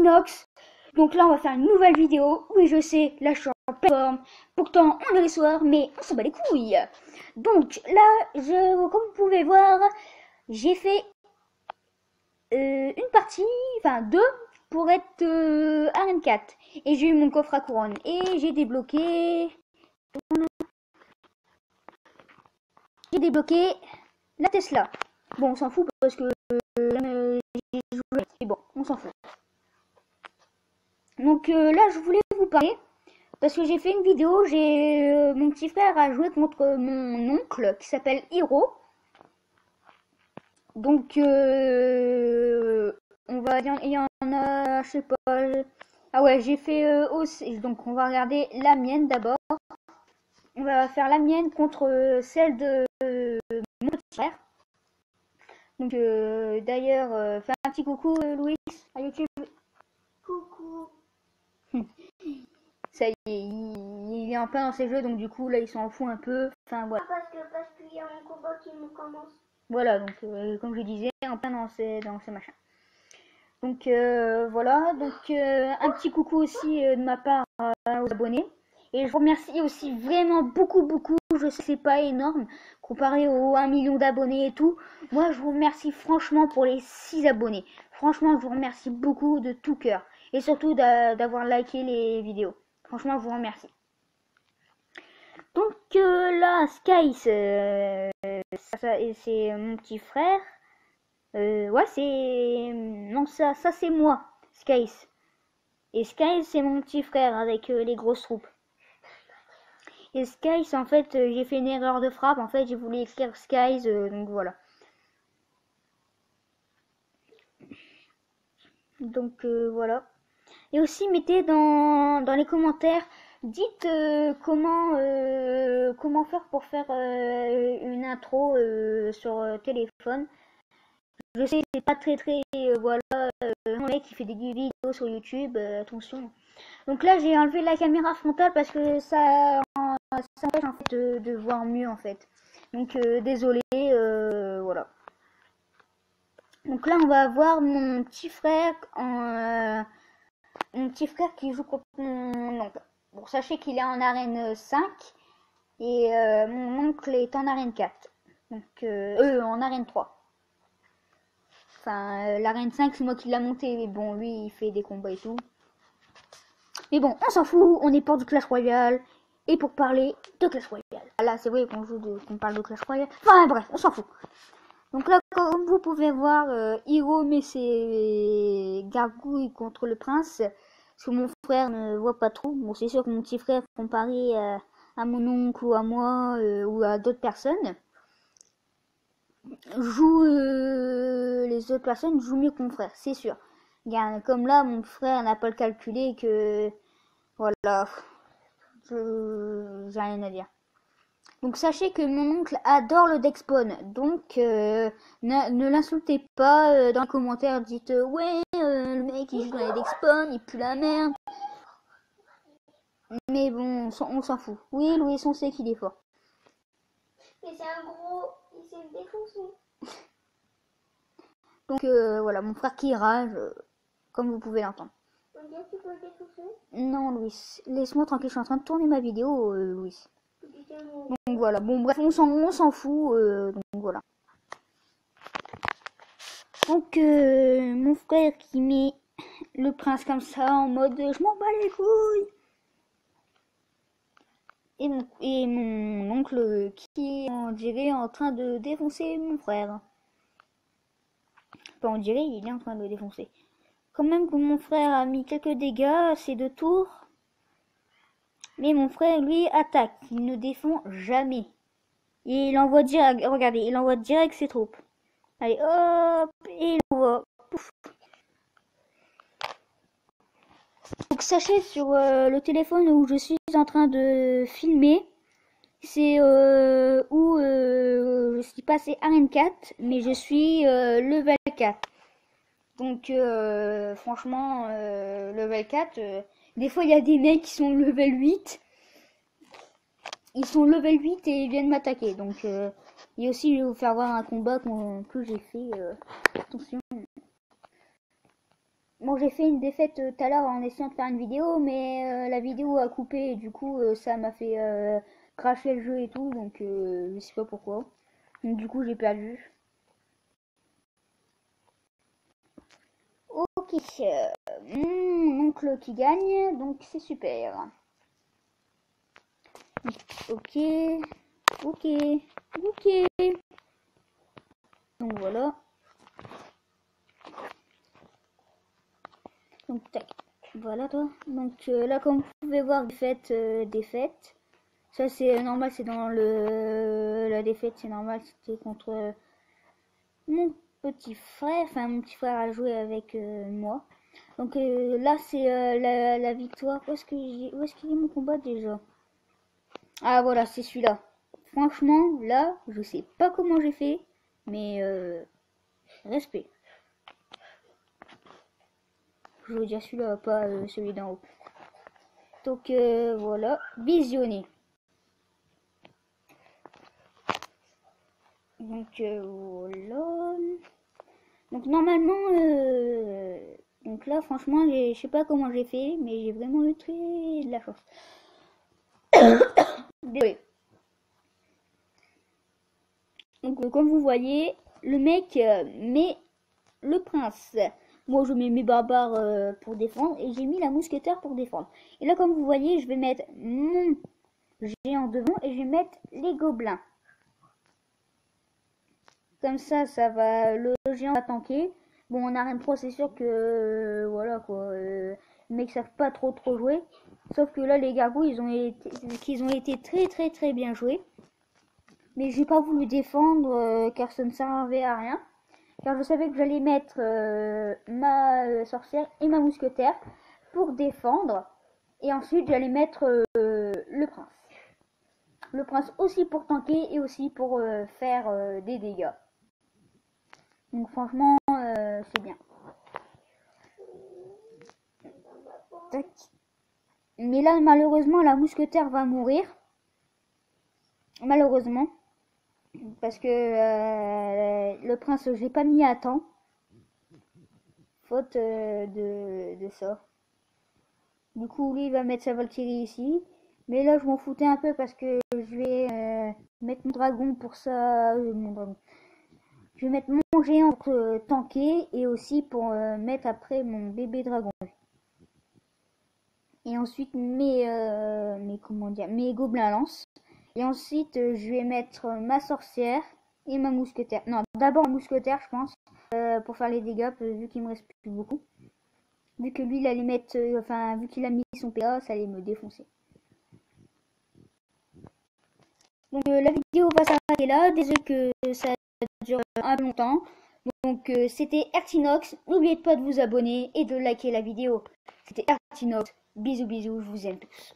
d'inox. Donc là, on va faire une nouvelle vidéo. Oui, je sais, là, je suis en pleine forme. Pourtant, on est le soir, mais on s'en bat les couilles. Donc là, comme vous pouvez voir, j'ai fait une partie, enfin deux, pour être Arène 4. Et j'ai eu mon coffre à couronne. Et j'ai débloqué... J'ai débloqué la Tesla. Bon, on s'en fout parce que j'ai joué. Mais bon, on s'en fout. Donc là, je voulais vous parler parce que j'ai fait une vidéo. J'ai mon petit frère a joué contre mon oncle qui s'appelle Hiro. Donc on va dire, il y en a, je sais pas. Ah ouais, j'ai fait aussi. Donc on va regarder la mienne d'abord. On va faire la mienne contre celle de mon petit frère. Donc d'ailleurs, fais un petit coucou Louis à YouTube. Coucou. Ça y est, il est en plein dans ses jeux, donc du coup là il s'en fout un peu. Enfin voilà. Parce qu'il y a un combat qui me commence. Voilà, donc comme je disais, en plein dans ses machins. Donc voilà, donc un petit coucou aussi de ma part aux abonnés. Et je vous remercie aussi vraiment beaucoup. Je sais que c'est pas énorme comparé aux 1 million d'abonnés et tout. Moi je vous remercie franchement pour les 6 abonnés. Franchement je vous remercie beaucoup de tout cœur. Et surtout d'avoir liké les vidéos. Franchement je vous remercie. Donc là Sky c'est mon petit frère. Ouais, c'est... Non, ça c'est moi, Skies. Et Skies, c'est mon petit frère avec les grosses troupes. Et Skies, en fait, j'ai fait une erreur de frappe. En fait, j'ai voulu écrire Skies, donc voilà. Donc voilà. Et aussi, mettez dans les commentaires, dites comment faire pour faire une intro sur téléphone. Je sais, c'est pas très voilà, un mec qui fait des vidéos sur YouTube, attention. Donc là, j'ai enlevé la caméra frontale parce que ça empêche en fait de voir mieux en fait. Donc désolé, voilà. Donc là, on va voir mon petit frère qui joue contre mon oncle. Bon, sachez qu'il est en arène 5 et mon oncle est en arène 4. Donc en arène 3. Enfin, l'arène 5, c'est moi qui l'a monté. Mais bon, lui, il fait des combats et tout. Mais bon, on s'en fout. On est pour du Clash Royale. Et pour parler de Clash Royale. Là, c'est vrai qu'on parle de Clash Royale. Enfin, bref, on s'en fout. Donc là, comme vous pouvez voir, Hiro met ses gargouilles contre le prince. Parce que mon frère ne voit pas trop. Bon, c'est sûr que mon petit frère, comparé à mon oncle ou à moi ou à d'autres personnes, les autres personnes jouent mieux que mon frère, c'est sûr. Comme là, mon frère n'a pas le calculé que... Voilà. J'ai rien à dire. Donc sachez que mon oncle adore le deck spawn. Donc ne l'insultez pas dans les commentaires. Dites ouais, le mec il joue dans les deck spawn, il pue la merde. Mais bon, on s'en fout. Oui, Louis, on sait qu'il est fort. Et c'est un gros... Il s'est défoncé. Donc voilà, mon frère qui rage, comme vous pouvez l'entendre. On dirait que tu peux le défoncer. Non, Louis, laisse-moi tranquille, je suis en train de tourner ma vidéo, Louis. Donc voilà, bon bref, on s'en fout, donc voilà. Donc mon frère qui met le prince comme ça, en mode je m'en bats les couilles. Et mon oncle qui est, on dirait, en train de défoncer mon frère. Enfin, on dirait, il est en train de le défoncer. Quand même que mon frère a mis quelques dégâts à ces 2 tours. Mais mon frère, lui, attaque. Il ne défend jamais. Et il envoie direct, regardez, il envoie direct ses troupes. Allez, hop, et il envoie. Pouf. Donc sachez, sur le téléphone où je suis en train de filmer, c'est où je suis passé Arène 4, mais je suis level 4. Donc franchement, level 4, des fois il y a des mecs qui sont level 8. Ils sont level 8 et ils viennent m'attaquer. Donc et aussi je vais vous faire voir un combat que j'ai fait. Attention. Bon, j'ai fait une défaite tout à l'heure en essayant de faire une vidéo, mais la vidéo a coupé et du coup ça m'a fait cracher le jeu et tout, donc je sais pas pourquoi. Donc du coup j'ai perdu. Ok, mon oncle qui gagne, donc c'est super. Ok, ok, ok. Donc voilà. Donc tac, voilà toi. Donc là comme vous pouvez voir, défaite. Ça c'est normal, c'est dans la défaite, c'est normal, c'était contre mon petit frère. Enfin mon petit frère a joué avec moi. Donc là c'est la victoire. Où est-ce qu'il est mon combat déjà? Ah voilà, c'est celui-là. Franchement, là, je sais pas comment j'ai fait, mais respect. Je veux dire celui-là, pas celui d'en haut. Donc voilà, visionner. Donc voilà. Donc normalement, donc là franchement, je sais pas comment j'ai fait, mais j'ai vraiment eu très de la chance. Désolé. Donc comme vous voyez, le mec met le prince. Moi je mets mes barbares pour défendre et j'ai mis la mousquetaire pour défendre. Et là comme vous voyez, je vais mettre mon géant devant et je vais mettre les gobelins. Comme ça va, le géant va tanker. Bon, on a rien de trop, c'est sûr que voilà quoi. Les mecs savent pas trop jouer. Sauf que là, les gargouilles, ils ont été très bien joués. Mais j'ai pas voulu défendre car ça ne servait à rien. Car je savais que j'allais mettre ma sorcière et ma mousquetaire pour défendre. Et ensuite, j'allais mettre le prince. Le prince aussi pour tanker et aussi pour faire des dégâts. Donc franchement, c'est bien. Tac. Mais là, malheureusement, la mousquetaire va mourir. Malheureusement. Parce que le prince, je l'ai pas mis à temps. Faute de ça. Du coup, lui, il va mettre sa Valkyrie ici. Mais là, je m'en foutais un peu parce que je vais mettre mon dragon pour ça. Mon dragon. Je vais mettre mon géant pour tanker et aussi pour mettre après mon bébé dragon. Et ensuite mes gobelins lance. Et ensuite je vais mettre ma sorcière et ma mousquetaire. Non, d'abord ma mousquetaire je pense, pour faire les dégâts, vu qu'il me reste plus beaucoup. Vu que lui il allait mettre, vu qu'il a mis son PA, ça allait me défoncer. Donc la vidéo va s'arrêter là. Désolé que ça dure un peu longtemps. Donc c'était Ertinox. N'oubliez pas de vous abonner et de liker la vidéo. C'était Ertinox. Bisous, je vous aime tous.